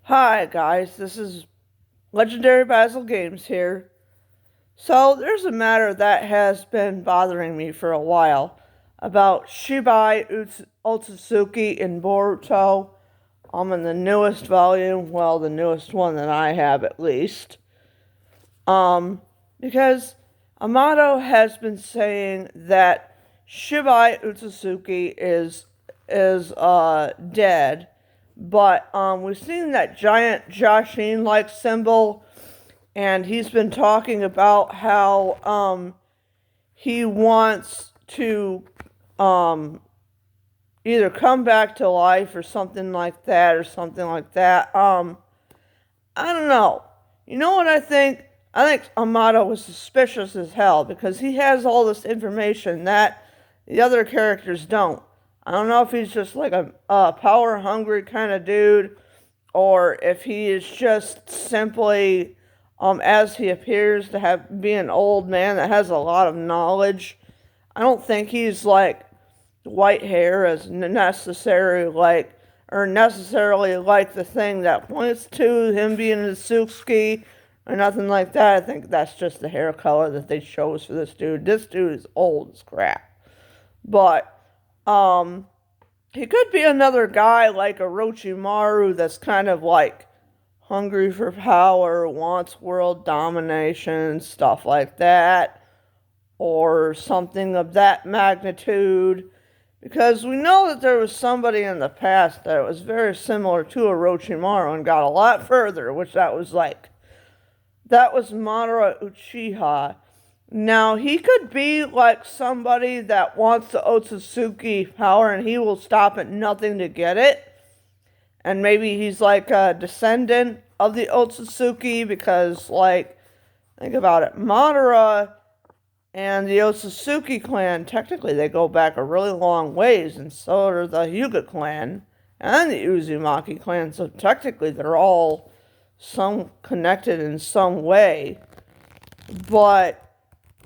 Hi guys, this is Legendary Basil Games here. So there's a matter that has been bothering me for a while about Shibai Otsusuki in Boruto. I'm in the newest volume, well, the newest one that I have at least. Because Amado has been saying that Shibai Otsusuki is dead, but we've seen that giant Jashin-like symbol, and he's been talking about how he wants to either come back to life or something like that, I don't know. You know what I think? I think Amado was suspicious as hell because he has all this information that the other characters don't. I don't know if he's just like a power hungry kind of dude or if he is just simply, as he appears to be an old man that has a lot of knowledge. I don't think he's like white hair as necessarily like the thing that points to him being a Otsusuki or nothing like that. I think that's just the hair color that they chose for this dude. This dude is old as crap. But he could be another guy like Orochimaru that's kind of like hungry for power, wants world domination, stuff like that, or something of that magnitude. Because we know that there was somebody in the past that was very similar to Orochimaru and got a lot further, that was Madara Uchiha. Now, he could be like somebody that wants the Otsutsuki power and he will stop at nothing to get it. And maybe he's like a descendant of the Otsutsuki because, like, think about it. Madara and the Otsusuki clan, technically they go back a really long ways, and so are the Hyuga clan and the Uzumaki clan, so technically they're all connected in some way. But,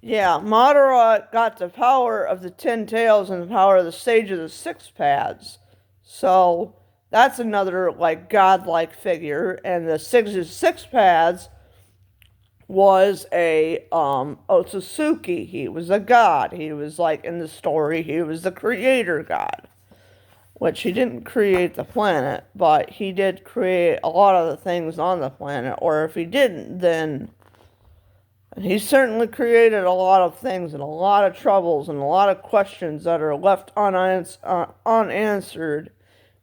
yeah, Madara got the power of the 10 tails and the power of the Sage of the Six Paths. So, that's another, like, godlike figure, and the Sage of the Six Paths was a Otsusuki. He was a god. He was like in the story, he was the creator god. Which he didn't create the planet, but he did create a lot of the things on the planet. Or if he didn't, then he certainly created a lot of things and a lot of troubles and a lot of questions that are left unanswered,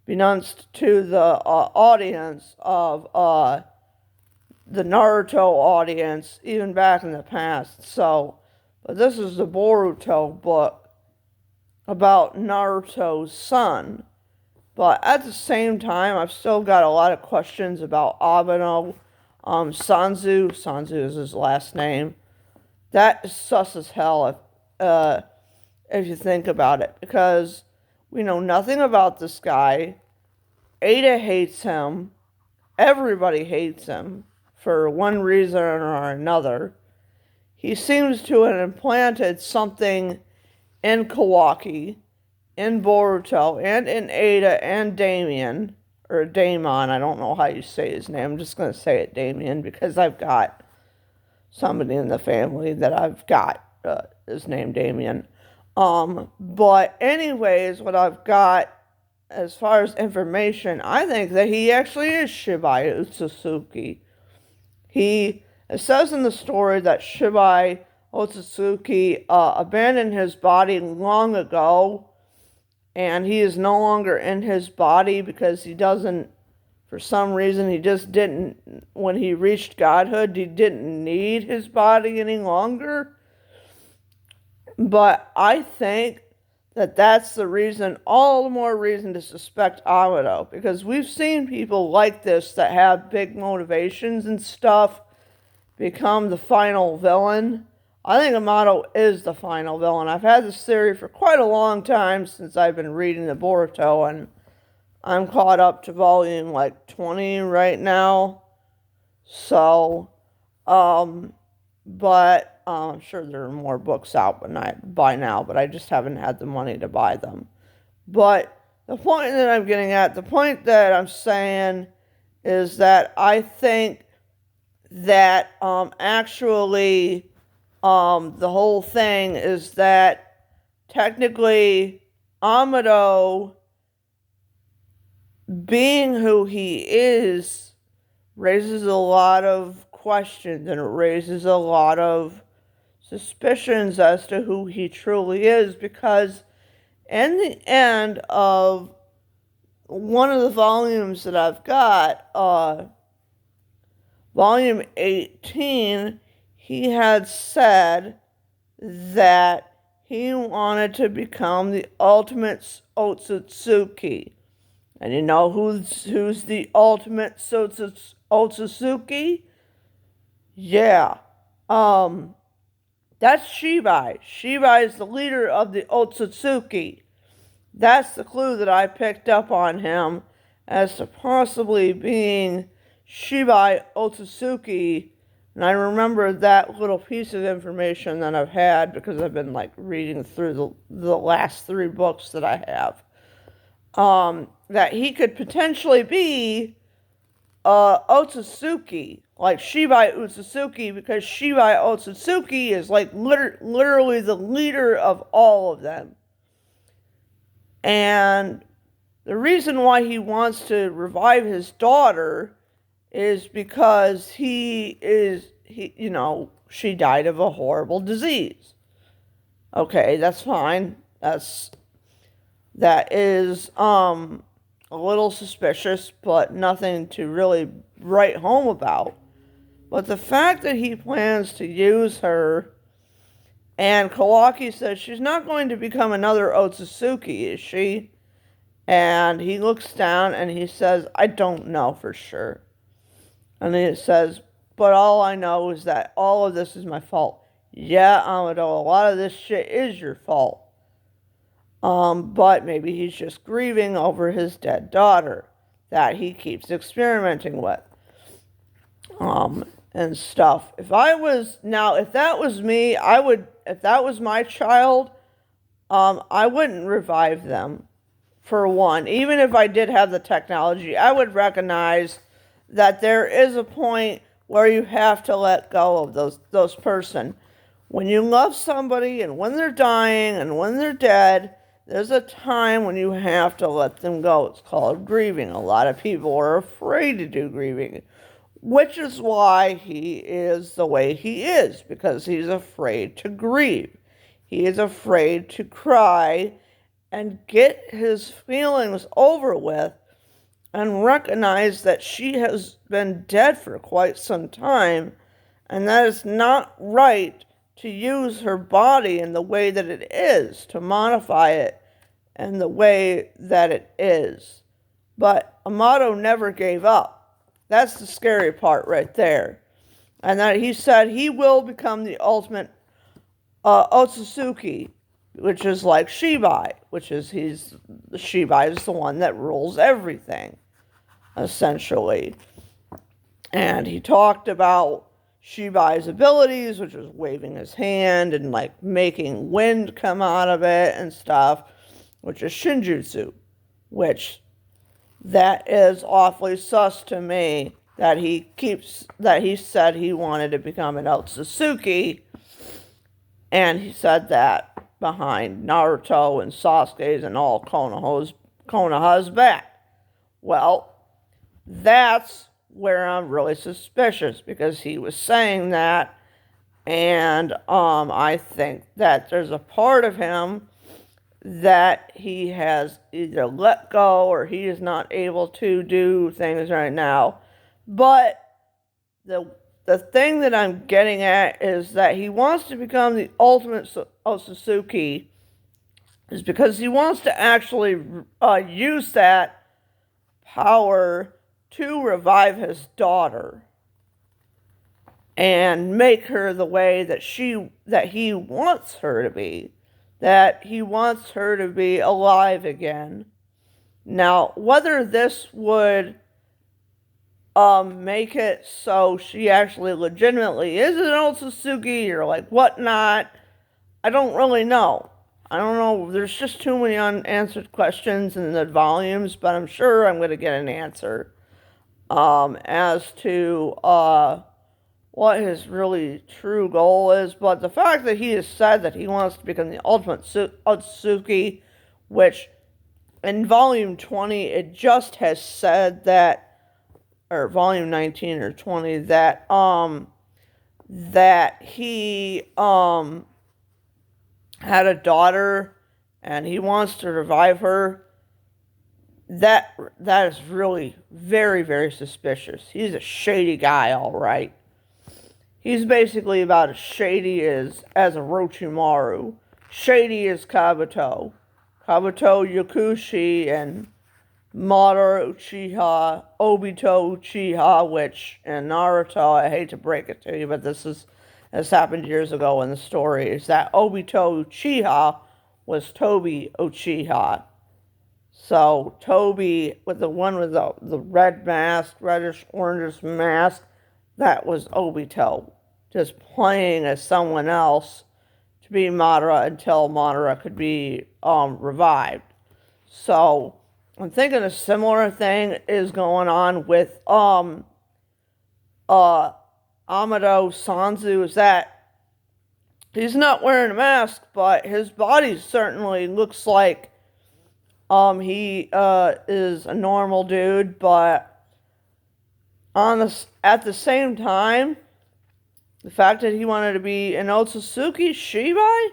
beknownst to the audience of the Naruto audience, even back in the past. So, but this is the Boruto book about Naruto's son. But at the same time, I've still got a lot of questions about Amado. Sanzu is his last name. That is sus as hell if you think about it. Because we know nothing about this guy. Ada hates him. Everybody hates him for one reason or another. He seems to have implanted something in Kawaki, in Boruto, and in Ada and Damien, or Daemon, I don't know how you say his name, I'm just going to say it Damien, because I've got somebody in the family that I've got is named Damien. But anyways, what I've got as far as information, I think that he actually is Shibai Otsutsuki. It says in the story that Shibai Otsusuki abandoned his body long ago, and he is no longer in his body because he doesn't, for some reason, he just didn't, when he reached godhood, he didn't need his body any longer. But I think that that's the reason, all the more reason to suspect Amado, because we've seen people like this that have big motivations and stuff become the final villain. I think Amado is the final villain. I've had this theory for quite a long time since I've been reading the Boruto, and I'm caught up to volume like 20 right now. So, but I'm sure there are more books out by now, but I just haven't had the money to buy them. But the point that I'm getting at, the point that I'm saying is that I think that actually the whole thing is that technically Amado, being who he is, raises a lot of questions, and it raises a lot of suspicions as to who he truly is, because in the end of one of the volumes that I've got, volume 18, he had said that he wanted to become the ultimate Otsusuki. And you know who's the ultimate Otsusuki? Yeah. That's Shibai. Shibai is the leader of the Otsusuki. That's the clue that I picked up on him as to possibly being Shibai Otsusuki. And I remember that little piece of information that I've had because I've been reading through the last 3 books that I have. That he could potentially be Otsusuki, like Shibai Otsusuki, because Shibai Otsusuki is literally the leader of all of them. And the reason why he wants to revive his daughter is because she died of a horrible disease. Okay, that's fine. That is a little suspicious, but nothing to really write home about. But the fact that he plans to use her, and Kawaki says she's not going to become another Otsusuki, is she? And he looks down and he says, I don't know for sure. And he says, but all I know is that all of this is my fault. Yeah, Amado, a lot of this shit is your fault. But maybe he's just grieving over his dead daughter that he keeps experimenting with. And stuff. If that was me, if that was my child, I wouldn't revive them. For one, even if I did have the technology, I would recognize that there is a point where you have to let go of those person. When you love somebody and when they're dying and when they're dead, there's a time when you have to let them go. It's called grieving. A lot of people are afraid to do grieving, which is why he is the way he is, because he's afraid to grieve. He is afraid to cry and get his feelings over with and recognize that she has been dead for quite some time, and that it's not right to use her body in the way that it is, to modify it in the way that it is. But Amado never gave up. That's the scary part right there. And that he said he will become the ultimate Otsusuki, which is like Shibai, Shibai is the one that rules everything, essentially. And he talked about Shibai's abilities, which was waving his hand and making wind come out of it and stuff, which is Shinjutsu, which that is awfully sus to me that he said he wanted to become an Otsusuki, and he said that behind Naruto and Sasuke's and all Konoha's back. Well, that's where I'm really suspicious, because he was saying that, and I think that there's a part of him that he has either let go or he is not able to do things right now. But the thing that I'm getting at is that he wants to become the ultimate Otsusuki is because he wants to actually use that power to revive his daughter and make her the way that he wants her to be, that he wants her to be alive again. Now, whether this would make it so she actually legitimately is an Otsusuki or whatnot, I don't really know. I don't know. There's just too many unanswered questions in the volumes, but I'm sure I'm going to get an answer. as to what his really true goal is, but the fact that he has said that he wants to become the ultimate Otsusuki, which in volume 20 it just has said that, or volume 19 or 20, that he had a daughter and he wants to revive her. That is really very, very suspicious. He's a shady guy, all right. He's basically about as shady as Orochimaru. Shady as Kabuto. Kabuto Yakushi and Madara Uchiha, Obito Uchiha, which in Naruto, I hate to break it to you, but this happened years ago in the story, is that Obito Uchiha was Tobi Uchiha. So Tobi, with the one with the red mask, reddish orangish mask, that was Obito, just playing as someone else to be Madara until Madara could be revived. So I'm thinking a similar thing is going on with Amado Sanzu, is that he's not wearing a mask, but his body certainly looks like he is a normal dude, but at the same time, the fact that he wanted to be an Otsusuki Shibai?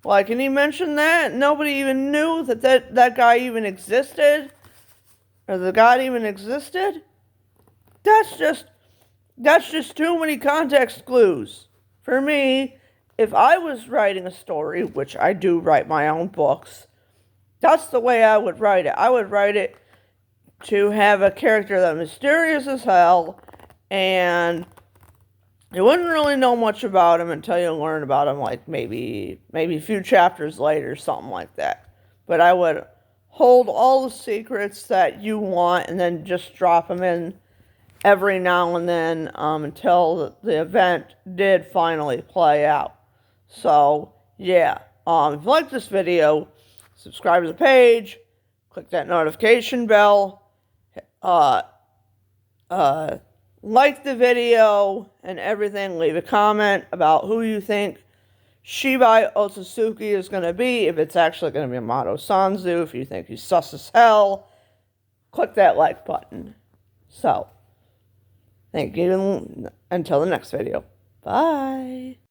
Like, can he mention that? Nobody even knew that guy even existed? Or the god even existed? That's just too many context clues. For me, if I was writing a story, which I do write my own books, that's the way I would write it. I would write it to have a character that's mysterious as hell, and you wouldn't really know much about him until you learn about him, like maybe a few chapters later, something like that. But I would hold all the secrets that you want and then just drop them in every now and then until the event did finally play out. So, yeah. If you like this video, subscribe to the page, click that notification bell, like the video and everything. Leave a comment about who you think Shibai Otsusuki is going to be, if it's actually going to be Amado Sanzu, if you think he's sus as hell. Click that like button. So, thank you until the next video. Bye.